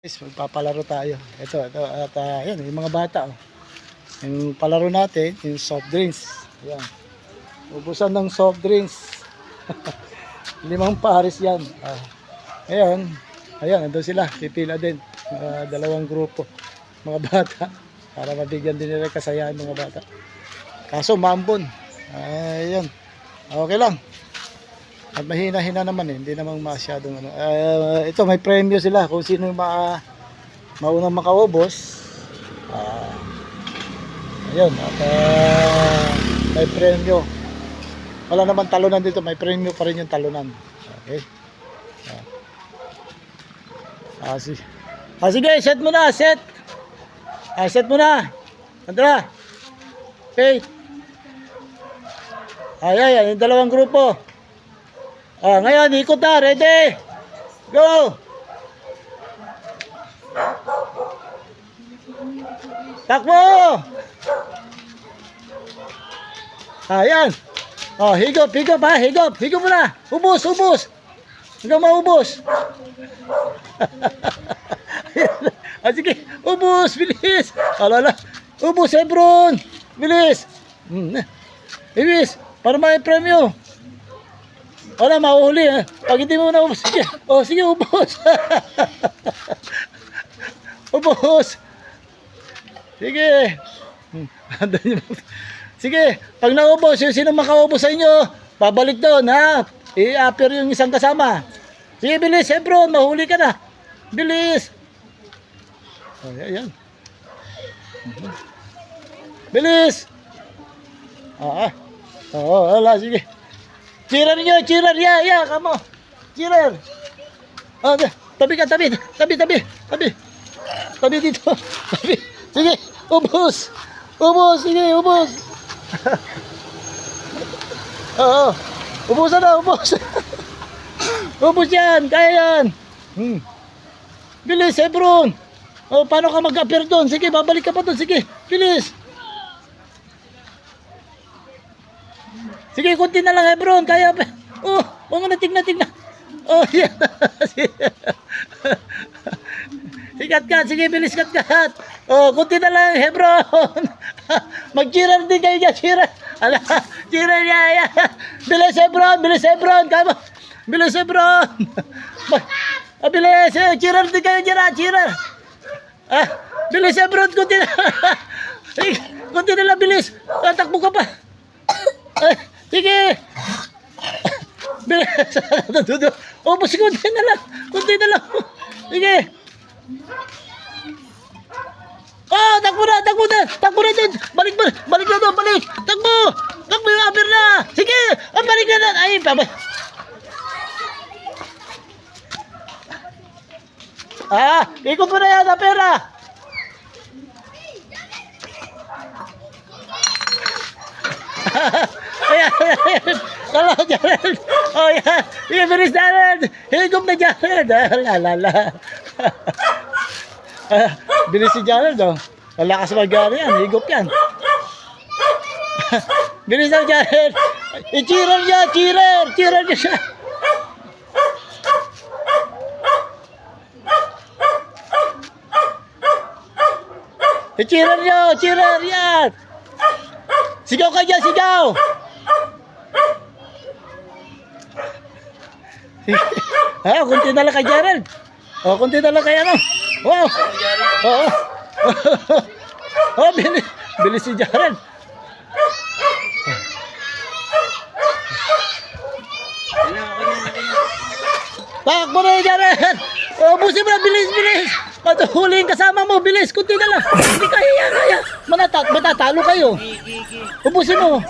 Guys, magpapalaro tayo. Ito at yan, yung mga bata. Oh. Yung palaro natin, yung soft drinks. Ayan. Ubusan ng soft drinks. 5 pares yan. Ngayon, ayan, nandun sila. Pipila din. Dalawang grupo. Mga bata. Para mabigyan din nila kasayahan ng mga bata. Kaso, mambon. Ayan. Okay lang. At mahina-hina naman hindi naman masyadong ano. Ito may premyo sila kung sino maunang makaubos. Ayun, at may premyo. Wala naman talunan dito, may premyo pa rin yung talunan. Okay. Sige, set mo na, set. Set mo na. Sandra. Okay. Ayan, yung dalawang grupo. Ngayon, ikot na. Ready? Go! Takbo! Ayan. Higop ha. Higop mo na. Ubus. Hanggang maubos. Sige. Ubus. Bilis. Alala. Ubus, Hebron. Bilis. Bilis. Para may premyo. Wala, mahuhuli eh. Pag hindi mo na ubos, sige. Sige, ubos. Ubos. Sige. Sige, pag naubos, yung sino makaubos sa inyo, babalik doon, ha? I-appear yung isang kasama. Sige, bilis, Hebron, mahuli ka na. Bilis. Ayan. Bilis. Wala, sige. Cheerer nyo, yeah, kamo. Cheerer. Tabi dito. Tabi. Sige, ubos. Sige, ubos. Ubusan na, ubos. Ubos yan, kaya yan. Bilis, Hebron. Paano ka mag-appear doon? Sige, babalik ka pa doon, sige, bilis. Sige, kunti na lang, Hebron. Kaya pa. Huwag na, tignan. Yan. Sikat. Sige, bilis kat. Kunti na lang, Hebron. Mag-cheerer din kayo dyan, cheerer. Cheerer yan. Bilis, Hebron. Kaya mo. Bilis, Hebron. Bilis, cheerer din kayo dyan, cheerer. Bilis, Hebron. Kunti na lang, bilis. Takbo ka pa. Sige. Bilis. Ubus, kunti na lang. Sige. Takbo na din. Balik na doon, balik. Takbo yung apir na. Sige, balik na doon. Ay, babay. Ikot mo na yan, apira. Ayan. Kala, Jared. Yan. Ibilis, Jared. Higop na, Jared. Lala. Bilis si Jared, Malakas mag-gari yan. Higop yan. Bilis na, Jared. I-cheerer niya. Cheerer niya siya. I-cheerer niyo. Cheerer yan. Sigaw ka dyan, sigaw. Kunti na lang kay Gerald. Kunti na lang kay ano. Wow. Bilis si Gerald. Takbo na yung Gerald. Ubusin mo na, bilis. Huliin kasama mo, bilis. Kunti na lang. Hindi kaya. Matatalo kayo. Ubusin mo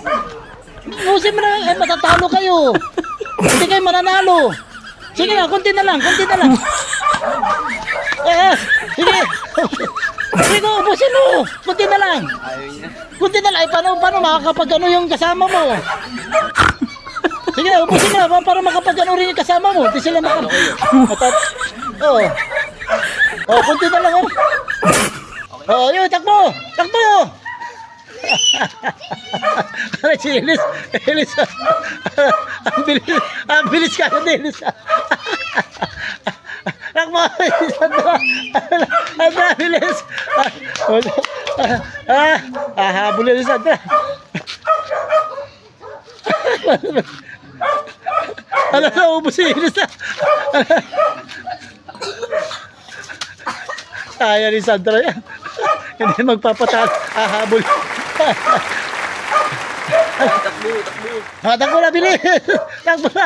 na, matatalo kayo. Hindi kayo mananalo. Sige na, kunti na lang. Sige. Sige, ubusin mo. Kunti na lang. Paano makakapag-ano yung kasama mo? Sige na, ubusin na. Para makapag-ano rin yung kasama mo. Hindi sila kunti na lang. Yun, takbo. Si Elis. Ang bilis ka, Elis. takbo! Sandra! Sandra, bilis! Habulin si Sandra. Ano na, ubus si Ines na. Kaya ni Sandra yan. Hindi magpapatalo. Habol. Takbo na, bilis! Takbo na!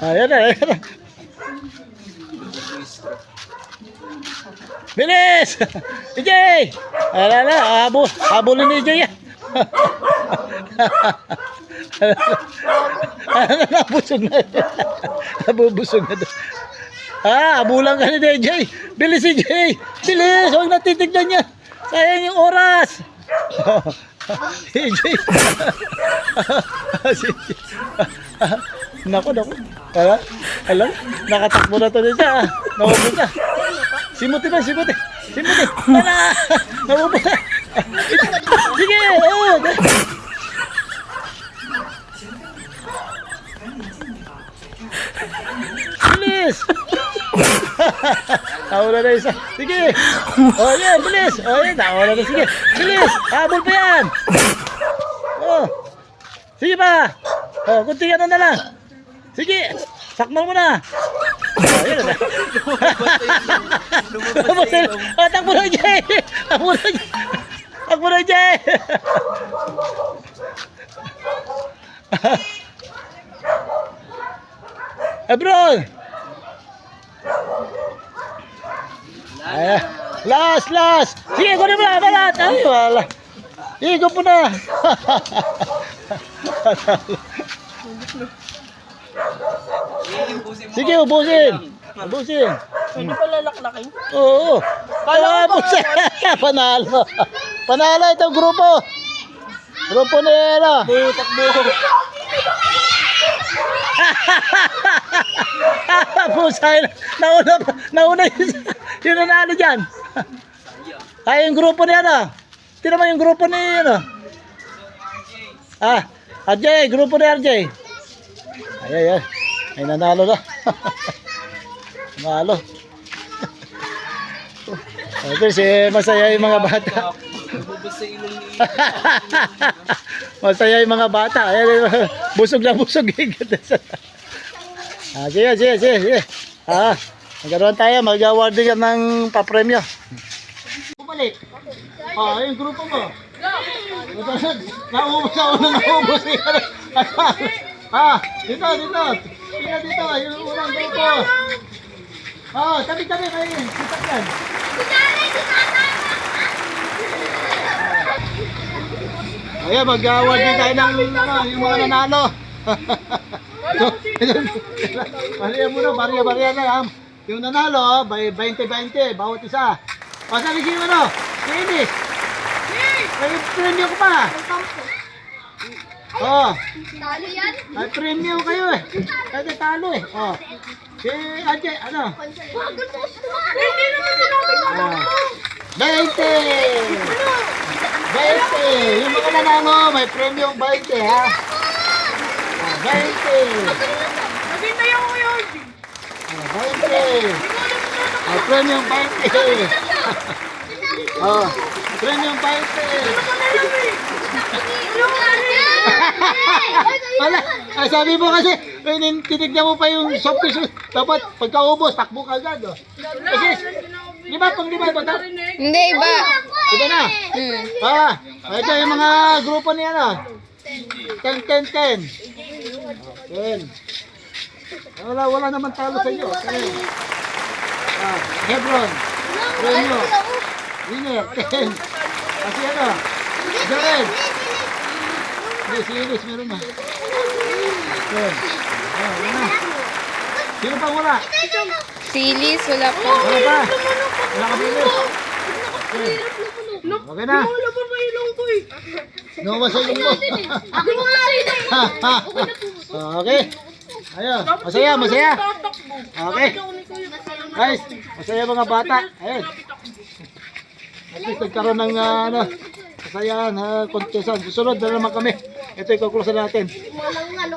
Ayan na, ayan na. Bilis! EJ! Ayan na, habulin ni EJ yan. Ayan na, nabusog na. Nabubusog na doon. Habulan ka ni EJ. Bilis EJ! Bilis! Huwag natitignan niya. Sayang yung oras. EJ. Naku. Alam, nakatakbo na to siya. Naubos na. Simuti. Wala! Naubos na. Sige! Bilis! Nawala na isa. Sige! Yan, bilis! Yan, nawala na. Sige! Bilis! Habol pa yan! Sige pa! Kunti ka na lang. Sige! Sakmal mo na! Ayan na. Takbo na, Jay! Takbo na, Jay! Bro! Last! Sige, kunin mo na, balat! Ay, wala. Sige, po na. Sige, ubusin. Pwede pala laklakin. Oo. Ubusin. Panalo itong grupo. Grupo ni Ella. Takbo. Pusay na. Nauna yung nanalo dyan. Yung grupo ni ano. Tira mo yung grupo ni ano. RJ, grupo ni RJ. Ay. Ay, nanalo na. Nanalo. Masaya yung mga bata. Masaya yung mga bata. Busog na busog. Sige. Magkaroon tayo. Mag-awarding ng papremyo. Bumalik. Yung grupo mo. Naubos. Dito. Dito. Yung unang grupo. Tabi kayo. Sitak yan. Ayan, mag-award din tayo ng yung mga nanalo. Bariya muna, bariya na. Yung nanalo, 20-20, bawat isa. Sabi siya ano? Sige. May premium ko pa. Talo yan? May premium kayo eh. Kasi talo eh. Si Ajay, ano? Hindi naman pinapalo. 20! 20! Yung mga nanalo, may premium 20 ha. 20! Naghintay ako yun. 20! Premium 20! Premium 20! Wala, sabi mo kasi, tinignan mo pa yung soft tissue. Dapat pagkaubos, takbo ka agad. Kasi, pang lima ba ito? Hindi, iba. Iba na? Ito yung mga grupo niya na. 10. Wala naman talo sa inyo. Hebron. Renyo. Winner. 10. Kasi ano? Jaren. Si Iris, meron na. 10. Wala na. Sino pa wala? Silis, wala pa. Wala pa. Wala ka bilis. Okay na. Wala pa ba ilong ko eh? Nawa sa ilong mo. Ako nga rin. Okay. Ayun. Masaya. Okay. Guys, masaya mga bata. Ayun. At least nagkaroon ng kasayahan, kontesan. Susunod na naman kami. Ito, ikukulosan natin. Walang ano